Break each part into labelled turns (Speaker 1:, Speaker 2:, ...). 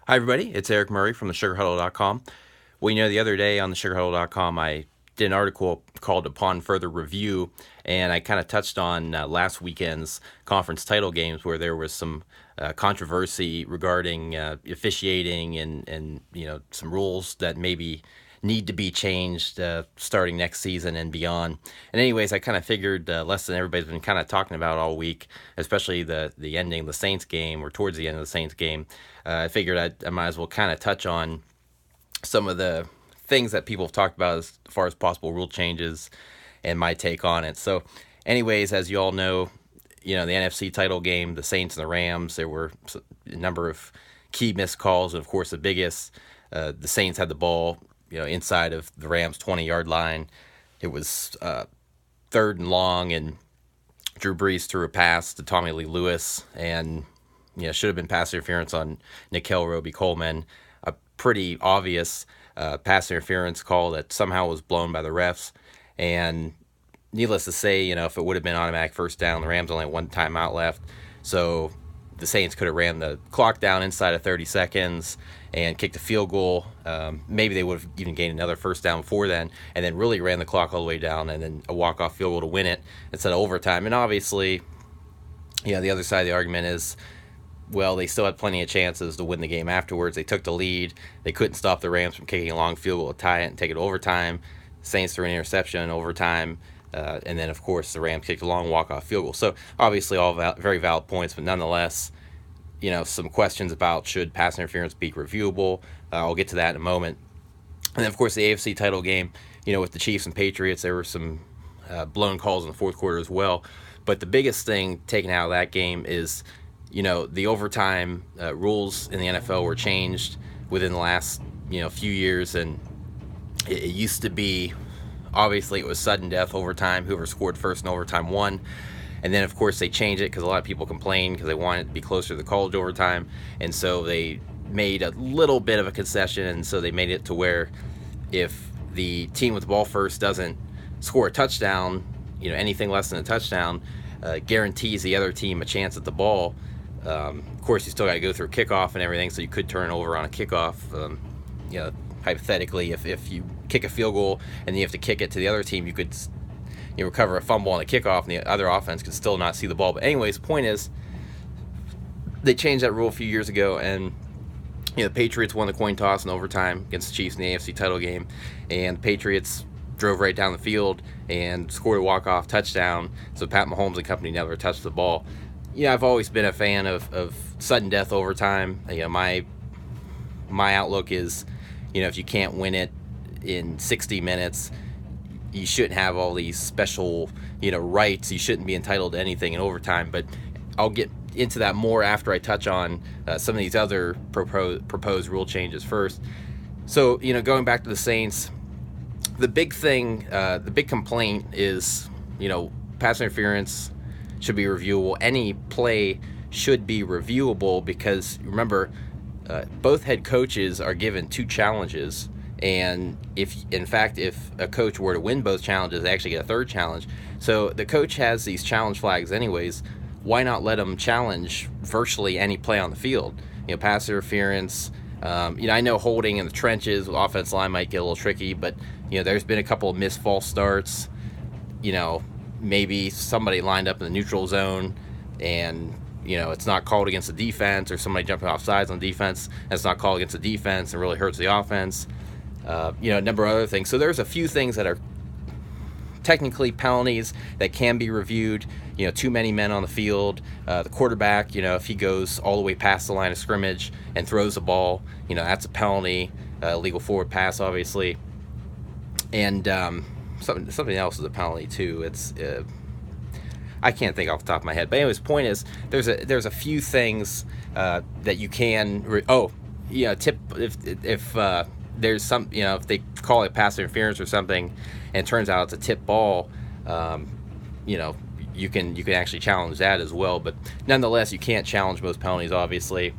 Speaker 1: Hi, everybody. It's Eric Murray from the sugarhuddle.com. Well, the other day on the sugarhuddle.com, I did an article called Upon Further Review, and I kind of touched on last weekend's conference title games where there was some controversy regarding officiating and some rules that maybe need to be changed starting next season and beyond. And anyways, I kind of figured less than everybody's been kind of talking about all week, especially the ending of the Saints game or towards the end of the Saints game. I figured I might as well kind of touch on some of the things that people have talked about as far as possible rule changes and my take on it. So, anyways, as you all know, the NFC title game, the Saints and the Rams, there were a number of key missed calls, and of course the biggest, the Saints had the ball, inside of the Rams' 20-yard line. It was third and long, and Drew Brees threw a pass to Tommy Lee Lewis, and should have been pass interference on Nickel Roby-Coleman. A pretty obvious pass interference call that somehow was blown by the refs. And needless to say, if it would have been automatic first down, the Rams only had one timeout left. So the Saints could have ran the clock down inside of 30 seconds and kicked a field goal. Maybe they would have even gained another first down before then, and then really ran the clock all the way down and then a walk-off field goal to win it instead of overtime. And obviously, the other side of the argument is, well, they still had plenty of chances to win the game afterwards. They took the lead. They couldn't stop the Rams from kicking a long field goal to tie it and take it to overtime. Saints threw an interception in overtime. And then, of course, the Rams kicked a long walk-off field goal. So, obviously, all very valid points, but nonetheless, some questions about should pass interference be reviewable. I'll get to that in a moment. And then, of course, the AFC title game, with the Chiefs and Patriots, there were some blown calls in the fourth quarter as well. But the biggest thing taken out of that game is, the overtime rules in the NFL were changed within the last, few years. And it used to be, obviously, it was sudden death overtime. Whoever scored first in overtime won. And then, of course, they changed it because a lot of people complained because they wanted it to be closer to the college overtime. And so they made a little bit of a concession. And so they made it to where if the team with the ball first doesn't score a touchdown, anything less than a touchdown, guarantees the other team a chance at the ball. Of course, you still got to go through kickoff and everything, so you could turn it over on a kickoff. Hypothetically, if you kick a field goal and you have to kick it to the other team, you could recover a fumble on a kickoff, and the other offense could still not see the ball. But anyways, the point is, they changed that rule a few years ago, and the Patriots won the coin toss in overtime against the Chiefs in the AFC title game, and the Patriots drove right down the field and scored a walk-off touchdown, so Pat Mahomes and company never touched the ball. I've always been a fan of sudden death overtime. My outlook is, if you can't win it in 60 minutes, you shouldn't have all these special, rights. You shouldn't be entitled to anything in overtime. But I'll get into that more after I touch on some of these other proposed rule changes first. So, going back to the Saints, the big thing, the big complaint is, pass interference should be reviewable. Any play should be reviewable because, remember, both head coaches are given two challenges. And if a coach were to win both challenges, they actually get a third challenge. So the coach has these challenge flags anyways. Why not let them challenge virtually any play on the field? Pass interference. I know holding in the trenches with offensive line might get a little tricky, but, there's been a couple of missed false starts. Maybe somebody lined up in the neutral zone and, it's not called against the defense, or somebody jumping off sides on defense, and it's not called against the defense and really hurts the offense. A number of other things. So there's a few things that are technically penalties that can be reviewed. Too many men on the field. The quarterback, if he goes all the way past the line of scrimmage and throws the ball, that's a penalty. Illegal forward pass, obviously. And something else is a penalty too. It's I can't think off the top of my head. But anyways, point is there's a few things that you can. Tip if there's some, if they call it pass interference or something, and it turns out it's a tip ball, you can actually challenge that as well. But nonetheless, you can't challenge most penalties, obviously.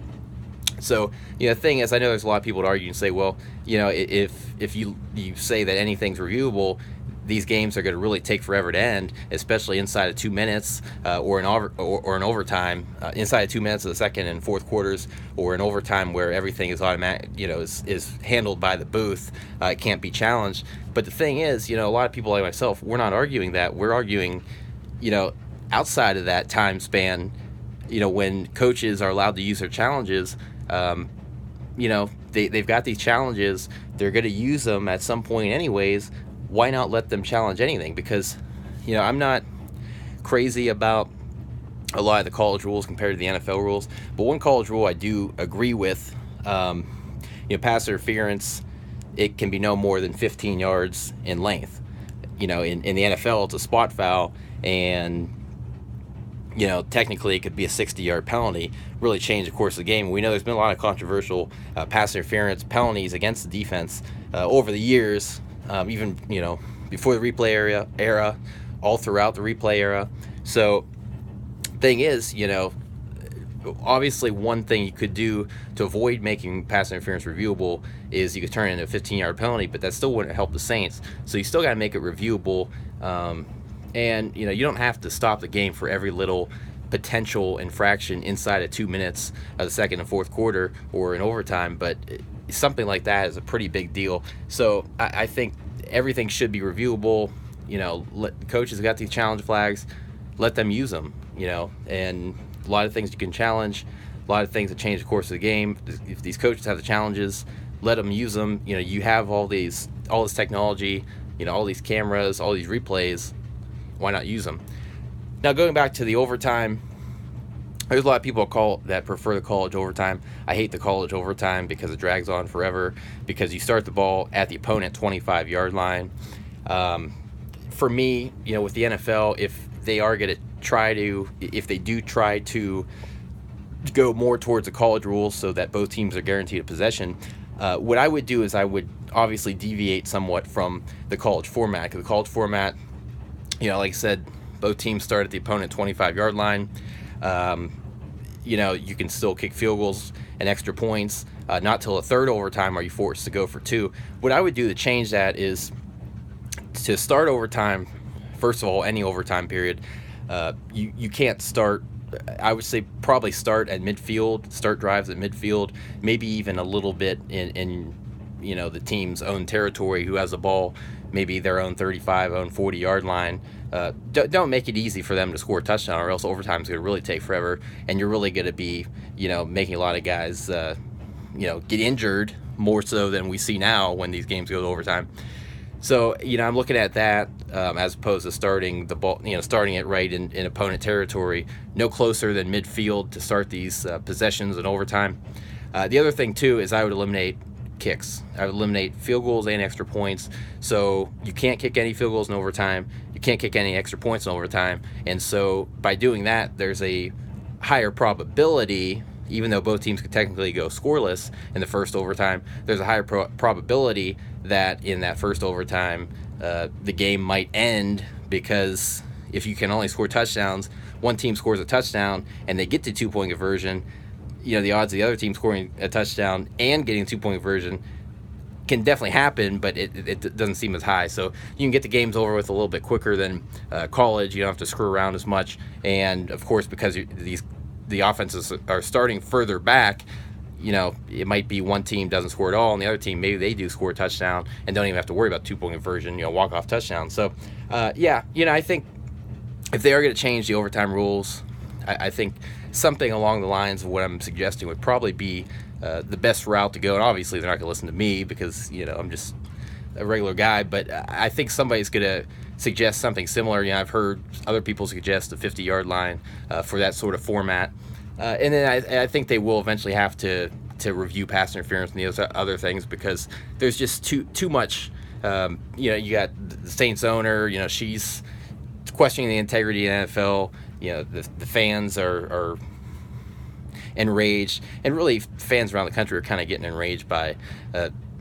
Speaker 1: So, the thing is, I know there's a lot of people that argue and say, well, if you say that anything's reviewable, these games are going to really take forever to end, especially inside of 2 minutes or an overtime, inside of 2 minutes of the second and fourth quarters, or an overtime where everything is automatic, is handled by the booth. It can't be challenged. But the thing is, a lot of people like myself, we're not arguing that. We're arguing, outside of that time span, when coaches are allowed to use their challenges, they've got these challenges. They're going to use them at some point anyways. Why not let them challenge anything? Because, I'm not crazy about a lot of the college rules compared to the NFL rules. But one college rule I do agree with, pass interference, it can be no more than 15 yards in length. In the NFL, it's a spot foul, and technically it could be a 60-yard penalty, really change the course of the game. We know there's been a lot of controversial pass interference penalties against the defense over the years, even, before the replay era, all throughout the replay era. So, thing is, obviously one thing you could do to avoid making pass interference reviewable is you could turn it into a 15-yard penalty, but that still wouldn't help the Saints. So you still got to make it reviewable. And, you don't have to stop the game for every little potential infraction inside of 2 minutes of the second and fourth quarter or in overtime, but something like that is a pretty big deal. So I think everything should be reviewable. Coaches got these challenge flags, let them use them, and a lot of things you can challenge, a lot of things that change the course of the game. If these coaches have the challenges, let them use them. You have all this technology, all these cameras, all these replays. Why not use them? Now, going back to the overtime, there's a lot of people that prefer the college overtime. I hate the college overtime because it drags on forever, because you start the ball at the opponent 25-yard line. For me, with the NFL, if they do try to go more towards the college rules so that both teams are guaranteed a possession, what I would do is I would obviously deviate somewhat from the college format. Because the college format, like I said, both teams start at the opponent 25-yard line. You can still kick field goals and extra points. Not till a third overtime are you forced to go for two. What I would do to change that is to start overtime. First of all, any overtime period, you can't start. I would say probably start at midfield, start drives at midfield, maybe even a little bit in the team's own territory, who has the ball, maybe their own 35, own 40-yard line. Don't make it easy for them to score a touchdown, or else overtime is going to really take forever, and you're really going to be, making a lot of guys, get injured more so than we see now when these games go to overtime. So, I'm looking at that as opposed to starting the ball, starting it right in opponent territory, no closer than midfield to start these possessions in overtime. The other thing, too, is I would eliminate kicks. I would eliminate field goals and extra points. So you can't kick any field goals in overtime. You can't kick any extra points in overtime. And so by doing that, there's a higher probability, even though both teams could technically go scoreless in the first overtime, there's a higher probability that in that first overtime, the game might end, because if you can only score touchdowns, one team scores a touchdown and they get to 2-point conversion, the odds of the other team scoring a touchdown and getting a 2-point conversion can definitely happen, but it doesn't seem as high. So you can get the games over with a little bit quicker than college. You don't have to screw around as much. And, of course, because the offenses are starting further back, it might be one team doesn't score at all, and the other team, maybe they do score a touchdown and don't even have to worry about 2-point conversion, walk-off touchdown. So, I think if they are going to change the overtime rules, I think something along the lines of what I'm suggesting would probably be the best route to go. And obviously they're not going to listen to me because, I'm just a regular guy. But I think somebody's going to suggest something similar. I've heard other people suggest the 50-yard line for that sort of format. And then I think they will eventually have to review pass interference and those other things, because there's just too much. You got the Saints owner, she's questioning the integrity of the NFL. The fans are enraged, and really fans around the country are kind of getting enraged by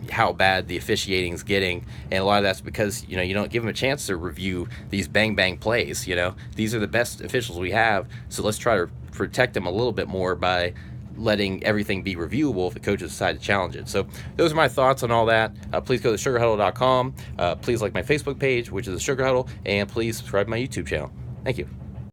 Speaker 1: how bad the officiating is getting, and a lot of that's because you don't give them a chance to review these bang plays. These are the best officials we have, so let's try to protect them a little bit more by letting everything be reviewable if the coaches decide to challenge it. So those are my thoughts on all that. Please go to sugarhuddle.com. Please like my Facebook page, which is the Sugar Huddle, and please subscribe to my YouTube channel. Thank you.